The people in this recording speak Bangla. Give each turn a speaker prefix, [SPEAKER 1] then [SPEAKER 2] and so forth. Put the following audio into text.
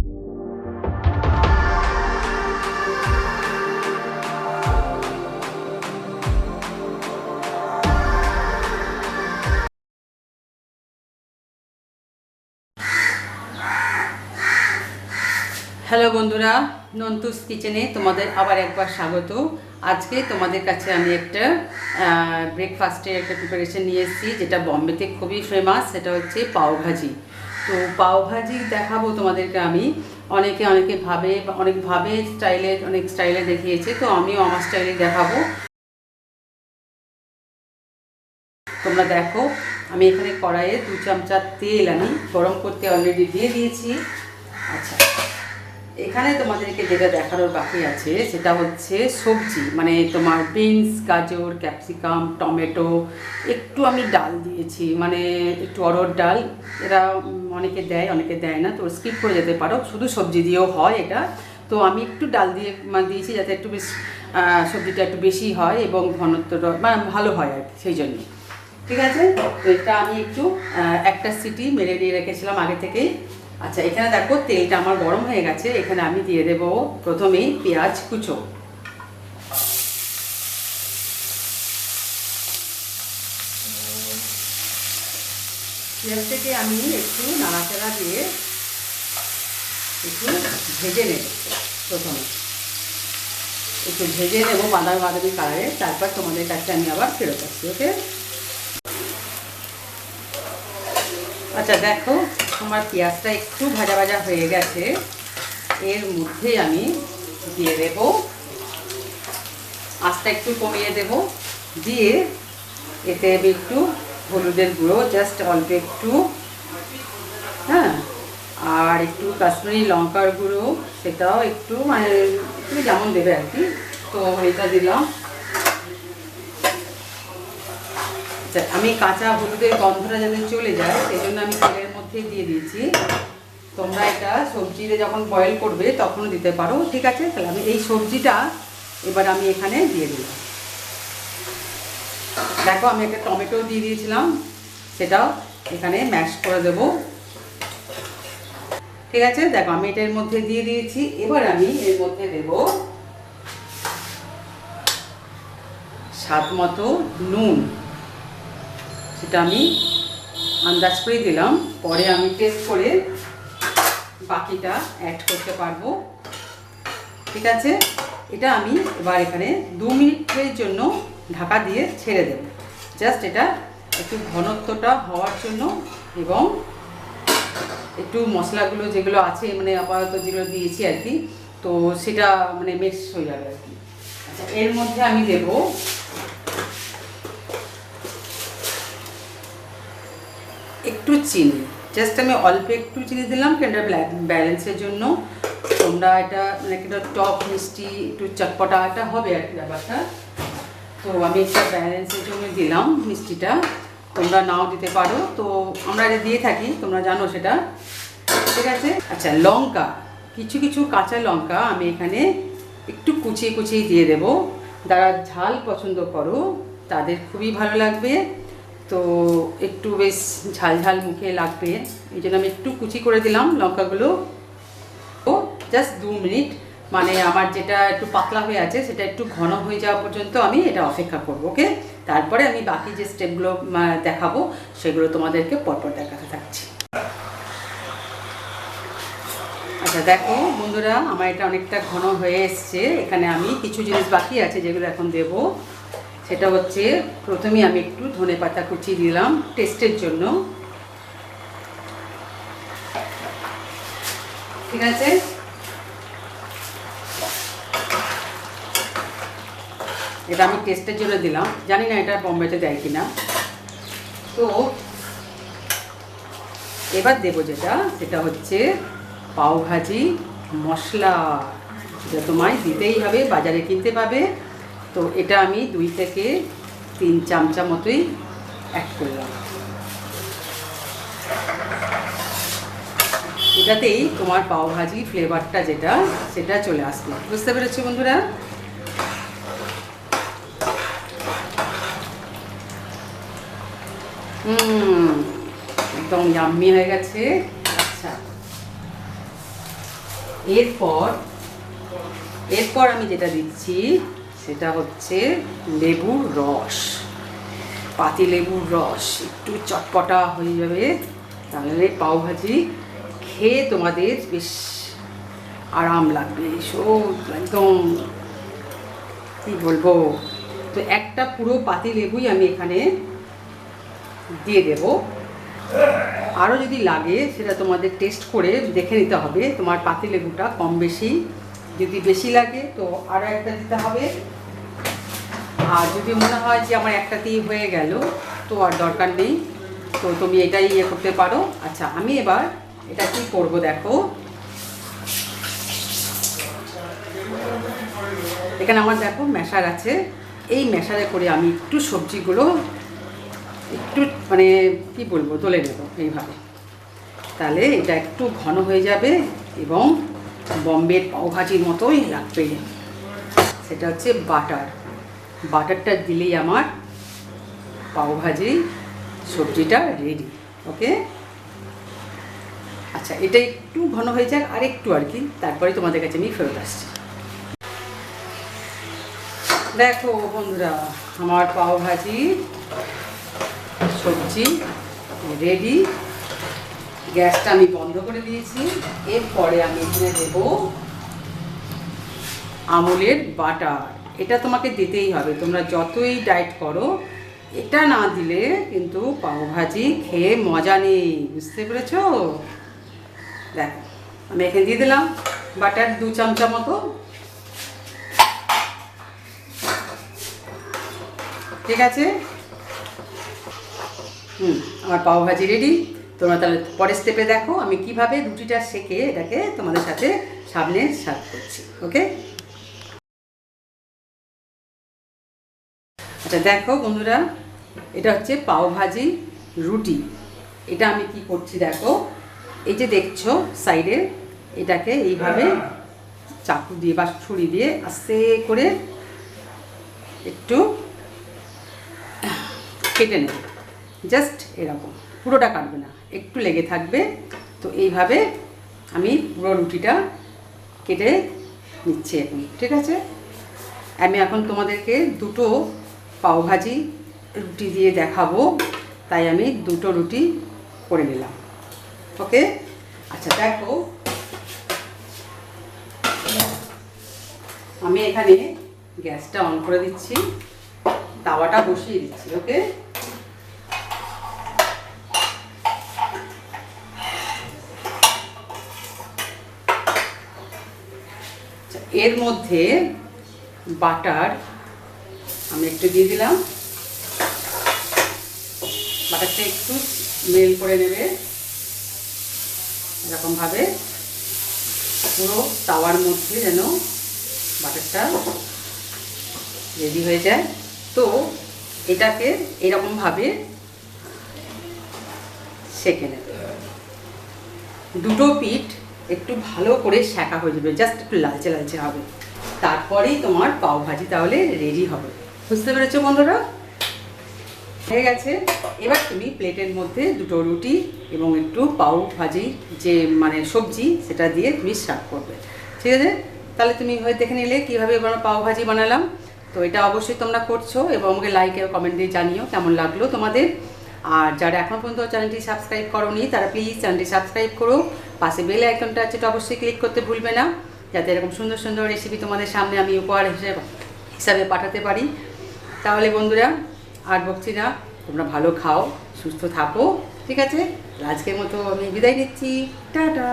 [SPEAKER 1] হ্যালো বন্ধুরা, নন্তুস কিচেনে তোমাদের আবার একবার স্বাগত। আজকে তোমাদের কাছে আমি একটা ব্রেকফাস্টের একটা প্রিপারেশন নিয়ে এসেছি, যেটা বম্বেতে খুবই ফেমাস। সেটা হচ্ছে পাওভাজি। তো পাওভাজি দেখাবো তোমাদেরকে আমি। অনেকে অনেকভাবে অনেক স্টাইলে দেখিয়েছে, তো আমিও আমার স্টাইলে দেখাবো। তোমরা দেখো, আমি এখানে কড়াইয়ে 2 চামচা তেল আমি গরম করতে অলরেডি দিয়ে দিয়েছি। আচ্ছা, এখানে তোমাদেরকে যেটা দেখানোর বাকি আছে সেটা হচ্ছে সবজি, মানে তোমার বিনস, গাজর, ক্যাপসিকাম, টমেটো, একটু আমি ডাল দিয়েছি, মানে একটু অরহর ডাল। এরা অনেকে দেয় অনেকে দেয় না, তো স্কিপ করে যেতে পারো, শুধু সবজি দিয়েও হয় এটা। তো আমি একটু ডাল দিয়ে দিয়েছি যাতে একটু বেশ সবজিটা একটু বেশি হয় এবং ঘনত্বটা মানে ভালো হয় আর কি, সেই জন্য। ঠিক আছে, তো এটা আমি একটু একটা সিটি মেরে দিয়ে রেখেছিলাম আগে থেকেই। আচ্ছা, এখানে দেখো তেলটা আমার গরম হয়ে গেছে। এখানে আমি দিয়ে দেব প্রথমেই পেঁয়াজ কুচো। পেঁয়াজটাকে আমি একটু নাড়াচাড়া দিয়ে একটু ভেজে নেব। প্রথমে একটু ভেজে নেবো বাদামি কালারে, তারপর তোমাদের কাছে আমি আবার ফেরত আসছি। ওকে, আচ্ছা দেখো, আমার পেঁয়াজটা একটু ভাজা ভাজা হয়ে গেছে। এর মধ্যে আমি দিয়ে দেব, আঁচটা একটু কমিয়ে দেব, দিয়ে এতে একটু হলুদের গুঁড়ো, জাস্ট অল্প একটু, হ্যাঁ, আর একটু কাশ্মীরি লঙ্কার গুঁড়ো, সেটাও একটু, মানে তুমি যেমন দেবে আর কি। তো এটা দিলাম। আচ্ছা, আমি কাঁচা হলুদের গন্ধটা যাতে চলে যায় সেই জন্য আমি তেলের মধ্যে দিয়ে দিয়েছি। তোমরা এটা সবজিতে যখন বয়েল করবে তখনও দিতে পারো। ঠিক আছে, তাহলে আমি এই সবজিটা এবার আমি এখানে দিয়ে দিলাম। দেখো, আমি একটা টমেটো দিয়ে দিয়েছিলাম, সেটাও এখানে ম্যাশ করে দেব। ঠিক আছে, দেখো আমি এটার মধ্যে দিয়ে দিয়েছি। এবার আমি এর মধ্যে দেব স্বাদ মতো নুন। সেটা আমি আন্দাজ করে দিলাম, পরে আমি টেস্ট করে বাকিটা অ্যাড করতে পারবো। ঠিক আছে, এটা আমি এবার এখানে 2 মিনিটের জন্য ঢাকা দিয়ে ছেড়ে দেব। জাস্ট এটা একটু ঘনত্বটা হওয়ার জন্য, এবং একটু মশলাগুলো যেগুলো আছে, মানে আপাতত যেগুলো দিয়েছি আর কি, তো সেটা মানে মিক্স হয়ে যাবে আর কি। আচ্ছা, এর মধ্যে আমি দেব একটু চিনি। জাস্ট আমি অল্প একটু চিনি দিলাম, কেন ব্যালেন্সের জন্য। তোমরা এটা মানে একটা টক মিষ্টি একটু চটপটা এটা হবে আর কি ব্যাপারটা, তো আমি একটা ব্যালেন্সের জন্য দিলাম মিষ্টিটা। তোমরা নাও দিতে পারো, তো আমরা এটা দিয়ে থাকি, তোমরা জানো সেটা। ঠিক আছে, আচ্ছা লঙ্কা, কিছু কিছু কাঁচা লঙ্কা আমি এখানে একটু কুচিয়ে কুচিয়ে দিয়ে দেবো। যারা ঝাল পছন্দ করো তাদের খুবই ভালো লাগবে, তো একটু বেশ ঝাল ঝাল মুখে লাগবে, এই জন্য আমি একটু কুচি করে দিলাম লঙ্কাগুলো। ও জাস্ট 2 মিনিট, মানে আমার যেটা একটু পাতলা হয়ে আছে সেটা একটু ঘন হয়ে যাওয়া পর্যন্ত আমি এটা অপেক্ষা করবো। ওকে, তারপরে আমি বাকি যে স্টেপগুলো দেখাবো সেগুলো তোমাদেরকে পরপর দেখাতে থাকছি। আচ্ছা দেখো বন্ধুরা, আমার এটা অনেকটা ঘন হয়ে এসছে। এখানে আমি কিছু জিনিস বাকি আছে যেগুলো এখন দেব। সেটা হচ্ছে, প্রথমে আমি একটু ধনেপাতা কুচি দিলাম টেস্টের জন্য। ঠিক আছে, এটা আমি টেস্টের জন্য দিলাম, জানি না এটা বোম্বেতে দেয় কিনা। তো এবার দেবো যেটা, সেটা হচ্ছে পাওভাজি মশলা, যেটা তোমায় দিতেই হবে, বাজারে কিনতে পাবে। তো এটা আমি 2 থেকে 3 চামচা মতোই অ্যাড করলাম। এটাতেই তোমার পাওভাজি ফ্লেভারটা যেটা সেটা চলে আসবে। বুঝতে পেরেছো বন্ধুরা? একদম ইয়াম্মি হয়ে গেছে। আচ্ছা, এরপর এরপর আমি যেটা দিচ্ছি সেটা হচ্ছে লেবুর রস, পাতি লেবুর রস। একটু চটপটা হয়ে যাবে, তাহলে পাওভাজি খেয়ে তোমাদের বেশ আরাম লাগবে, একদম কী বলবো। তো একটা পুরো পাতি লেবুই আমি এখানে দিয়ে দেব। আরও যদি লাগে সেটা তোমাদের টেস্ট করে দেখে নিতে হবে, তোমার পাতি লেবুটা কম বেশি, যদি বেশি লাগে তো আরও একটা দিতে হবে। আর যদি মনে হয় যে আমার একটাতেই হয়ে গেল তো আর দরকার নেই, তো তুমি এটাই ইয়ে করতে পারো। আচ্ছা, আমি এবার এটা কি করব দেখো, এখানে আমার দেখো ম্যাশার আছে, এই ম্যাশারে করে আমি একটু সবজিগুলো একটু মানে কি বলবো তুলে নেব এইভাবে, তাহলে এটা একটু ঘন হয়ে যাবে এবং বম্বের পাওভাজির মতোই লাগবে। সেটা হচ্ছে বাটার, বাটারটা দিলেই আমার পাওভাজি সবজিটা রেডি। ওকে, আচ্ছা এটা একটু ঘন হয়ে যাক আর একটু আর কি, তারপরে তোমাদের কাছে আমি ফেরত আসছি। দেখো বন্ধুরা, আমার পাওভাজি সবজি রেডি। গ্যাসটা আমি বন্ধ করে দিয়েছি। এরপরে আমি এখানে দেব আমুলের বাটার। এটা তোমাকে দিতেই হবে, তোমরা যতই ডায়েট করো এটা না দিলে কিন্তু পাওভাজি খেয়ে মজা নেই, বুঝতে পেরেছ? দেখো আমি এখানে দিয়ে দিলাম বাটার 2 চামচা মতো। ঠিক আছে, আমার পাওভাজি রেডি। তোমরা তাহলে পরের স্টেপে দেখো আমি কিভাবে রুটিটা সেঁকে এটাকে তোমাদের সাথে সামনে সার্ভ করছি। ওকে, আচ্ছা দেখো বন্ধুরা, এটা হচ্ছে পাওভাজি রুটি। এটা আমি কি করছি দেখো, এই যে দেখছো সাইডে, এটাকে এইভাবে চাকু দিয়ে বা ছুরি দিয়ে আস্তে করে একটু কেটে নেব, জাস্ট এরকম, পুরোটা কাটবে না, একটু লেগে থাকবে। তো এইভাবে আমি পুরো রুটিটা কেটে নিচ্ছি এখন। ঠিক আছে, আমি এখন তোমাদেরকে দুটো পাওভাজি রুটি দিয়ে দেখাবো, তাই আমি দুটো রুটি করে নিলাম। ওকে, আচ্ছা দেখো আমি এখানে গ্যাসটা অন করে দিচ্ছি, তাওয়াটা বসিয়ে দিচ্ছি। ওকে, এর মধ্যে বাটার আমি একটু দিয়ে দিলাম, বাটারটা একটু মেল করে নেবে এরকমভাবে, পুরো তাওয়ার মধ্যে যেন বাটারটা রেডি হয়ে যায়। তো এটাকে এরকমভাবে সেঁকে নেবে, দুটো পিঠ একটু ভালো করে সেঁকা হয়ে যাবে, জাস্ট একটু লালচে লালচে হবে, তারপরেই তোমার পাওভাজি তাহলে রেডি হবে। বুঝতে পেরেছো বন্ধুরা? হয়ে গেছে। এবার তুমি প্লেটের মধ্যে দুটো রুটি এবং একটু পাওভাজি যে মানে সবজি সেটা দিয়ে তুমি সার্ভ করবে। ঠিক আছে, তাহলে তুমি হয়ে দেখে নিলে কীভাবে পাওভাজি বানালাম। তো এটা অবশ্যই তোমরা করছো এবং আমাকে লাইক এবং কমেন্ট দিয়ে জানিও কেমন লাগলো তোমাদের। আর যারা এখনও পর্যন্ত চ্যানেলটি সাবস্ক্রাইব করোনি তারা প্লিজ চ্যানেলটি সাবস্ক্রাইব করো, পাশে বেল আইকনটা আছে, এটা অবশ্যই ক্লিক করতে ভুলবে না, যাতে এরকম সুন্দর সুন্দর রেসিপি তোমাদের সামনে আমি উপহার হিসাবে পাঠাতে পারি। তাহলে বন্ধুরা আর বকছি না, তোমরা ভালো খাও, সুস্থ থাকো। ঠিক আছে, আজকের মতো আমি বিদায় নিচ্ছি, টাটা।